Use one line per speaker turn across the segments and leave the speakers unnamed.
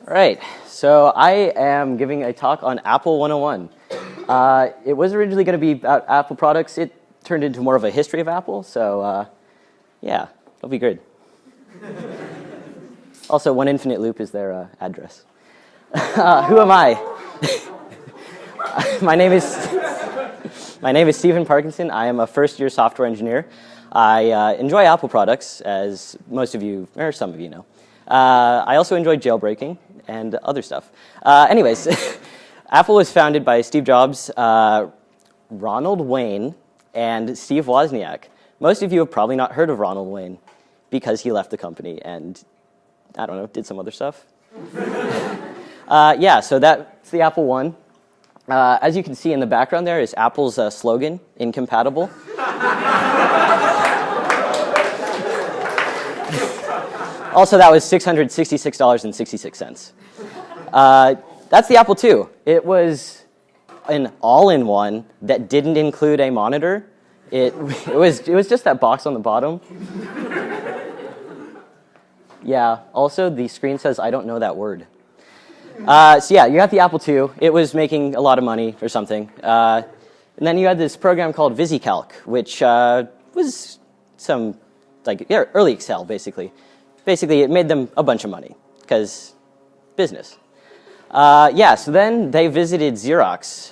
All right, so I am giving a talk on Apple 101. It was originally going to be about Apple products. It turned into more of a history of Apple, so yeah, it'll be good. Also, One Infinite Loop is their address. Who am I? My name is Stephen Parkinson. I am a first-year software engineer. I enjoy Apple products, as most of you, or some of you know. I also enjoy jailbreaking and other stuff. Anyways, Apple was founded by Steve Jobs, Ronald Wayne, and Steve Wozniak. Most of you have probably not heard of Ronald Wayne because he left the company and, I don't know, did some other stuff. Yeah, so that's the Apple I. As you can see in the background there is Apple's slogan, incompatible. Also, that was $666.66. That's the Apple II. It was an all-in-one that didn't include a monitor. It was just that box on the bottom. Yeah, also the screen says, I don't know that word. So yeah, you got the Apple II. It was making a lot of money or something. And then you had this program called VisiCalc, which was some early Excel, basically. Basically, it made them a bunch of money, because business. Yeah, so then they visited Xerox,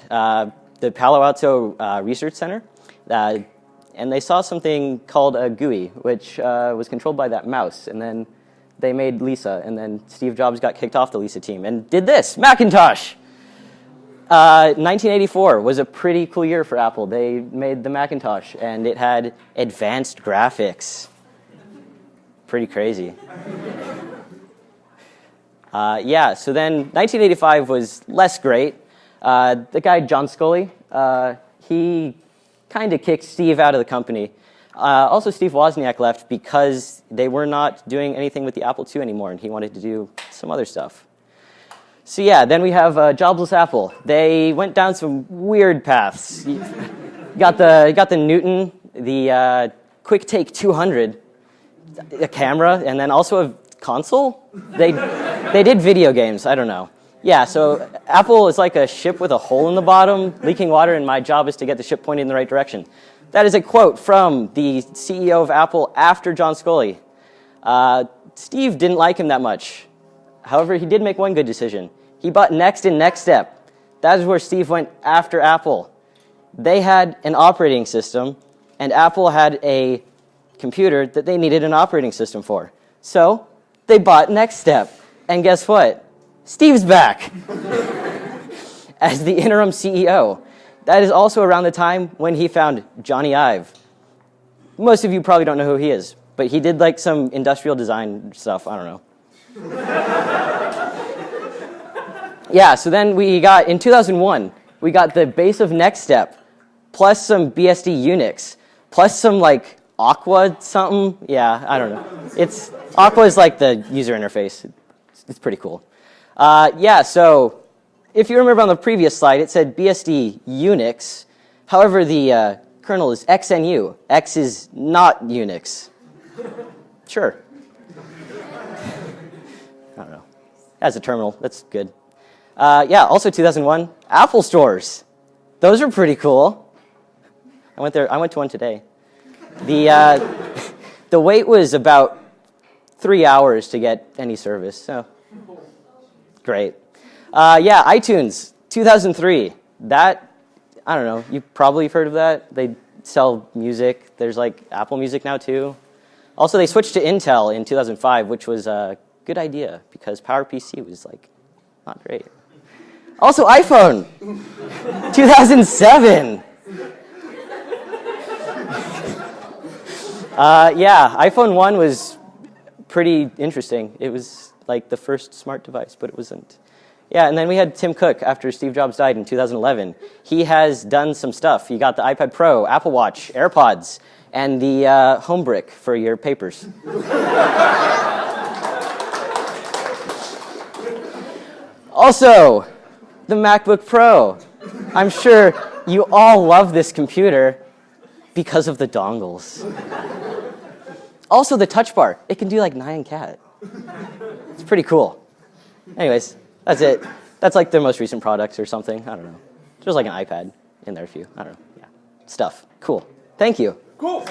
the Palo Alto Research Center, and they saw something called a GUI, which was controlled by that mouse, and then they made Lisa, and then Steve Jobs got kicked off the Lisa team, and did this, Macintosh! 1984 was a pretty cool year for Apple. They made the Macintosh, and it had advanced graphics. Pretty crazy. Yeah, so then 1985 was less great. The guy, John Sculley, he kind of kicked Steve out of the company. Also, Steve Wozniak left because they were not doing anything with the Apple II anymore, and he wanted to do some other stuff. So yeah, then we have jobless Apple. They went down some weird paths. You got the Newton, the Quick Take 200, a camera, and then also a console? They did video games, I don't know. Yeah, so Apple is like a ship with a hole in the bottom, leaking water, and my job is to get the ship pointed in the right direction. That is a quote from the CEO of Apple after John Sculley. Steve didn't like him that much. However, he did make one good decision. He bought Next and NextStep. That is where Steve went after Apple. They had an operating system, and Apple had a computer that they needed an operating system for. So they bought NextStep. And guess what? Steve's back as the interim CEO. That is also around the time when he found Johnny Ive. Most of you probably don't know who he is, but he did like some industrial design stuff. I don't know. Yeah, so then in 2001, we got the base of NextStep, plus some BSD Unix, plus some Aqua something. Yeah, I don't know. Aqua is like the user interface. It's pretty cool. Yeah, so if you remember on the previous slide, it said BSD Unix. However, the kernel is XNU. X is not Unix. Sure. I don't know. As a terminal, that's good. Yeah, also 2001, Apple stores. Those are pretty cool. I went to one today. The wait was about 3 hours to get any service, so great. Yeah, iTunes, 2003. That, I don't know, you probably heard of that. They sell music. There's Apple Music now too. Also, they switched to Intel in 2005, which was a good idea because PowerPC was not great. Also, iPhone, 2007. Yeah, iPhone 1 was pretty interesting. It was the first smart device, but it wasn't. Yeah, and then we had Tim Cook after Steve Jobs died in 2011. He has done some stuff. He got the iPad Pro, Apple Watch, AirPods, and the home brick for your papers. Also, the MacBook Pro. I'm sure you all love this computer because of the dongles. Also, the touch bar. It can do Nyan Cat. It's pretty cool. Anyways, that's it. That's like their most recent products or something. I don't know. There's like an iPad in there for you. I don't know. Yeah. Stuff. Cool. Thank you.
Cool.